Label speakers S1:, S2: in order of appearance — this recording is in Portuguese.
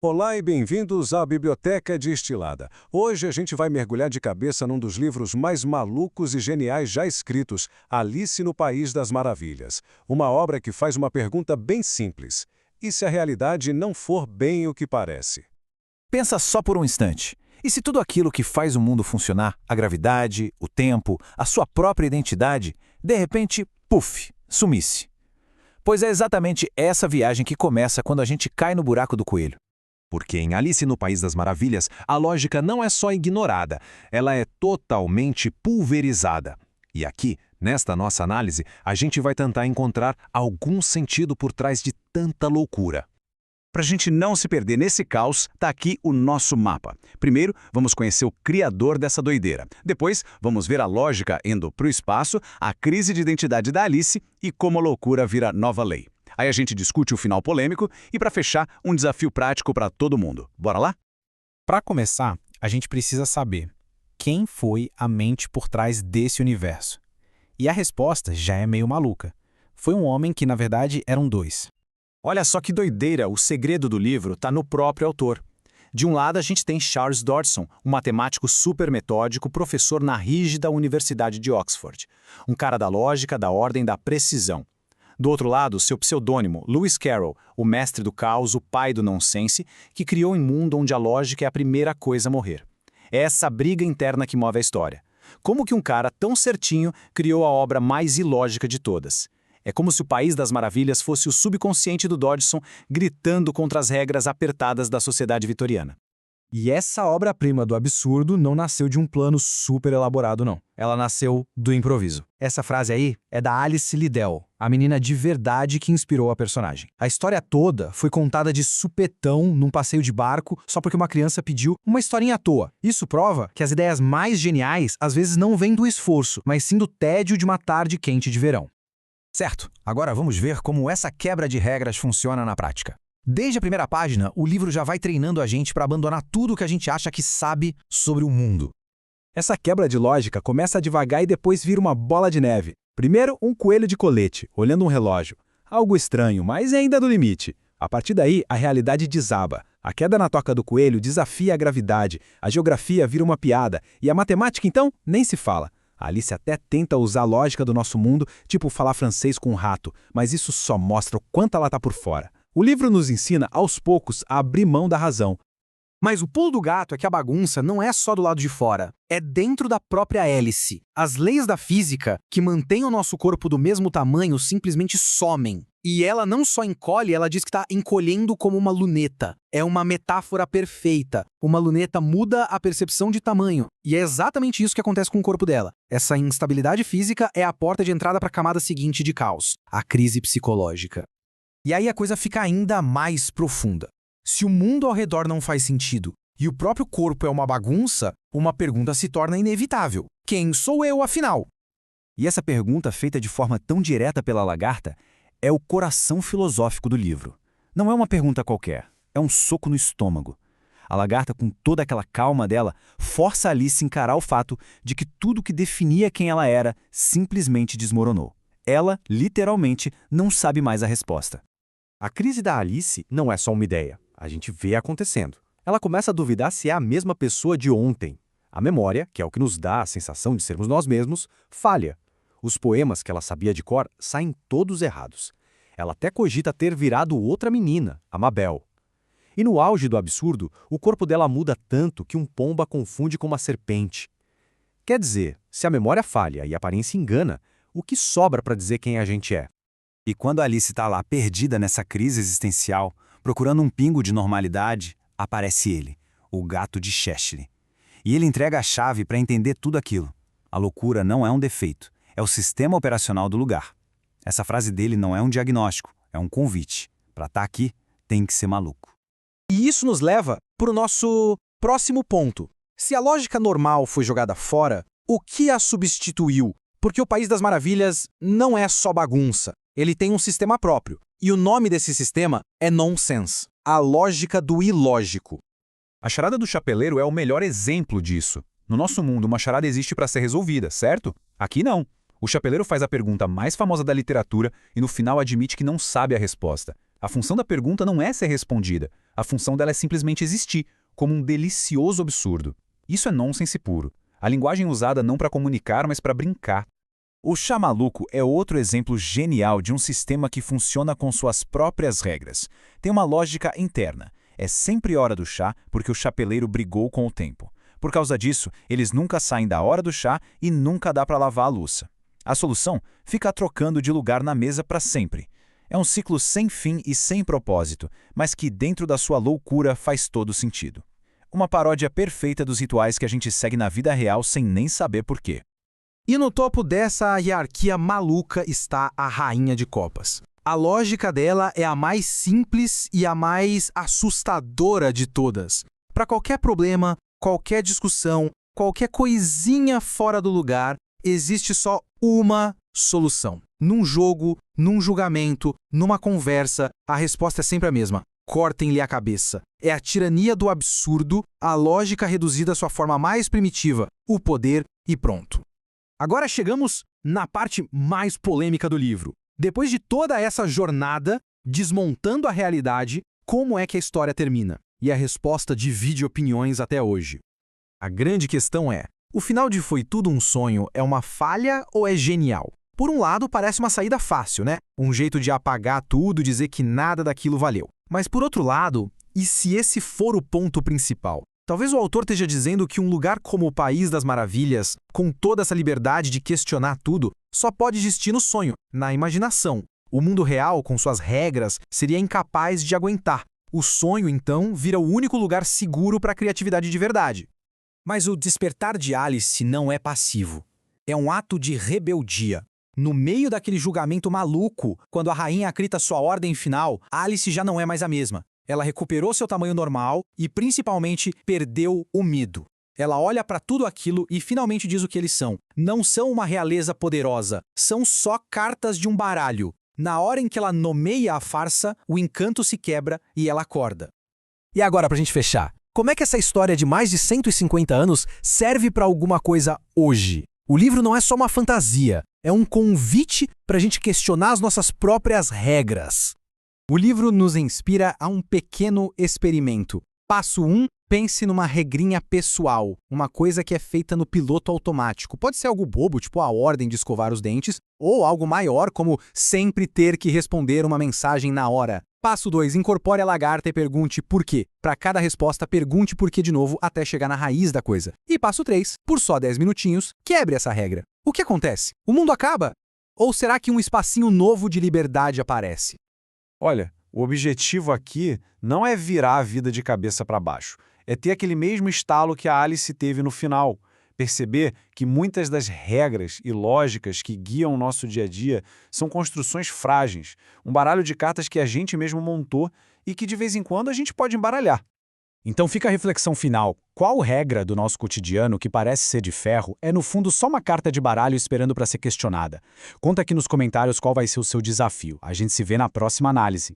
S1: Olá e bem-vindos à Biblioteca Destilada. Hoje a gente vai mergulhar de cabeça num dos livros mais malucos e geniais já escritos, Alice no País das Maravilhas. Uma obra que faz uma pergunta bem simples: e se a realidade não for bem o que parece?
S2: Pensa só por um instante. E se tudo aquilo que faz o mundo funcionar, a gravidade, o tempo, a sua própria identidade, de repente, puf, sumisse? Pois é exatamente essa viagem que começa quando a gente cai no buraco do coelho.
S3: Porque em Alice no País das Maravilhas, a lógica não é só ignorada, ela é totalmente pulverizada. E aqui, nesta nossa análise, a gente vai tentar encontrar algum sentido por trás de tanta loucura.
S4: Para a gente não se perder nesse caos, tá aqui o nosso mapa. Primeiro, vamos conhecer o criador dessa doideira. Depois, vamos ver a lógica indo para o espaço, a crise de identidade da Alice e como a loucura vira nova lei. Aí a gente discute o final polêmico e, para fechar, um desafio prático para todo mundo. Bora lá?
S5: Para começar, a gente precisa saber quem foi a mente por trás desse universo. E a resposta já é meio maluca. Foi um homem que, na verdade, eram dois.
S6: Olha só que doideira, o segredo do livro está no próprio autor. De um lado, a gente tem Charles Dodgson, um matemático super metódico, professor na rígida Universidade de Oxford. Um cara da lógica, da ordem, da precisão. Do outro lado, seu pseudônimo, Lewis Carroll, o mestre do caos, o pai do nonsense, que criou um mundo onde a lógica é a primeira coisa a morrer. É essa briga interna que move a história. Como que um cara tão certinho criou a obra mais ilógica de todas? É como se o País das Maravilhas fosse o subconsciente do Dodgson gritando contra as regras apertadas da sociedade vitoriana.
S7: E essa obra-prima do absurdo não nasceu de um plano super elaborado, não. Ela nasceu do improviso. Essa frase aí é da Alice Liddell, a menina de verdade que inspirou a personagem. A história toda foi contada de supetão num passeio de barco só porque uma criança pediu uma historinha à toa. Isso prova que as ideias mais geniais às vezes não vêm do esforço, mas sim do tédio de uma tarde quente de verão.
S2: Certo, agora vamos ver como essa quebra de regras funciona na prática. Desde a primeira página, o livro já vai treinando a gente para abandonar tudo que a gente acha que sabe sobre o mundo.
S7: Essa quebra de lógica começa devagar e depois vira uma bola de neve. Primeiro, um coelho de colete, olhando um relógio. Algo estranho, mas ainda do limite. A partir daí, a realidade desaba. A queda na toca do coelho desafia a gravidade, a geografia vira uma piada, e a matemática, então, nem se fala. A Alice até tenta usar a lógica do nosso mundo, tipo falar francês com um rato, mas isso só mostra o quanto ela tá por fora. O livro nos ensina, aos poucos, a abrir mão da razão.
S8: Mas o pulo do gato é que a bagunça não é só do lado de fora, é dentro da própria hélice. As leis da física, que mantêm o nosso corpo do mesmo tamanho, simplesmente somem. E ela não só encolhe, ela diz que está encolhendo como uma luneta. É uma metáfora perfeita. Uma luneta muda a percepção de tamanho. E é exatamente isso que acontece com o corpo dela. Essa instabilidade física é a porta de entrada para a camada seguinte de caos, a crise psicológica.
S2: E aí a coisa fica ainda mais profunda. Se o mundo ao redor não faz sentido e o próprio corpo é uma bagunça, uma pergunta se torna inevitável. Quem sou eu, afinal? E essa pergunta, feita de forma tão direta pela lagarta, é o coração filosófico do livro. Não é uma pergunta qualquer, é um soco no estômago. A lagarta, com toda aquela calma dela, força Alice a encarar o fato de que tudo que definia quem ela era simplesmente desmoronou. Ela, literalmente, não sabe mais a resposta.
S9: A crise da Alice não é só uma ideia. A gente vê acontecendo. Ela começa a duvidar se é a mesma pessoa de ontem. A memória, que é o que nos dá a sensação de sermos nós mesmos, falha. Os poemas que ela sabia de cor saem todos errados. Ela até cogita ter virado outra menina, a Mabel. E no auge do absurdo, o corpo dela muda tanto que um pombo a confunde com uma serpente. Quer dizer, se a memória falha e a aparência engana, o que sobra para dizer quem a gente é?
S2: E quando Alice está lá perdida nessa crise existencial, procurando um pingo de normalidade, aparece ele, o gato de Cheshire. E ele entrega a chave para entender tudo aquilo. A loucura não é um defeito, é o sistema operacional do lugar. Essa frase dele não é um diagnóstico, é um convite. Para estar aqui, tem que ser maluco.
S8: E isso nos leva para o nosso próximo ponto. Se a lógica normal foi jogada fora, o que a substituiu? Porque o País das Maravilhas não é só bagunça. Ele tem um sistema próprio. E o nome desse sistema é nonsense, a lógica do ilógico.
S10: A charada do chapeleiro é o melhor exemplo disso. No nosso mundo, uma charada existe para ser resolvida, certo? Aqui não. O chapeleiro faz a pergunta mais famosa da literatura e no final admite que não sabe a resposta. A função da pergunta não é ser respondida. A função dela é simplesmente existir, como um delicioso absurdo. Isso é nonsense puro. A linguagem usada não para comunicar, mas para brincar. O chá maluco é outro exemplo genial de um sistema que funciona com suas próprias regras. Tem uma lógica interna. É sempre hora do chá porque o chapeleiro brigou com o tempo. Por causa disso, eles nunca saem da hora do chá e nunca dá para lavar a louça. A solução fica trocando de lugar na mesa para sempre. É um ciclo sem fim e sem propósito, mas que dentro da sua loucura faz todo sentido. Uma paródia perfeita dos rituais que a gente segue na vida real sem nem saber por quê.
S8: E no topo dessa hierarquia maluca está a Rainha de Copas. A lógica dela é a mais simples e a mais assustadora de todas. Para qualquer problema, qualquer discussão, qualquer coisinha fora do lugar, existe só uma solução. Num jogo, num julgamento, numa conversa, a resposta é sempre a mesma. Cortem-lhe a cabeça. É a tirania do absurdo, a lógica reduzida à sua forma mais primitiva, o poder e pronto. Agora chegamos na parte mais polêmica do livro. Depois de toda essa jornada, desmontando a realidade, como é que a história termina? E a resposta divide opiniões até hoje. A grande questão é, o final de Foi Tudo um Sonho é uma falha ou é genial? Por um lado, parece uma saída fácil, né? Um jeito de apagar tudo e dizer que nada daquilo valeu. Mas por outro lado, e se esse for o ponto principal? Talvez o autor esteja dizendo que um lugar como o País das Maravilhas, com toda essa liberdade de questionar tudo, só pode existir no sonho, na imaginação. O mundo real, com suas regras, seria incapaz de aguentar. O sonho, então, vira o único lugar seguro para a criatividade de verdade.
S2: Mas o despertar de Alice não é passivo. É um ato de rebeldia. No meio daquele julgamento maluco, quando a rainha acrita sua ordem final, Alice já não é mais a mesma. Ela recuperou seu tamanho normal e, principalmente, perdeu o medo. Ela olha para tudo aquilo e finalmente diz o que eles são. Não são uma realeza poderosa, são só cartas de um baralho. Na hora em que ela nomeia a farsa, o encanto se quebra e ela acorda.
S8: E agora, pra gente fechar, como é que essa história de mais de 150 anos serve para alguma coisa hoje? O livro não é só uma fantasia, é um convite para a gente questionar as nossas próprias regras. O livro nos inspira a um pequeno experimento. Passo 1, pense numa regrinha pessoal, uma coisa que é feita no piloto automático. Pode ser algo bobo, tipo a ordem de escovar os dentes, ou algo maior, como sempre ter que responder uma mensagem na hora. Passo 2, incorpore a lagarta e pergunte por quê. Para cada resposta, pergunte por quê de novo até chegar na raiz da coisa. E passo 3, por só 10 minutinhos, quebre essa regra. O que acontece? O mundo acaba? Ou será que um espacinho novo de liberdade aparece?
S4: Olha, o objetivo aqui não é virar a vida de cabeça para baixo. É ter aquele mesmo estalo que a Alice teve no final. Perceber que muitas das regras e lógicas que guiam o nosso dia a dia são construções frágeis, um baralho de cartas que a gente mesmo montou e que de vez em quando a gente pode embaralhar.
S6: Então fica a reflexão final. Qual regra do nosso cotidiano que parece ser de ferro é no fundo só uma carta de baralho esperando para ser questionada? Conta aqui nos comentários qual vai ser o seu desafio. A gente se vê na próxima análise.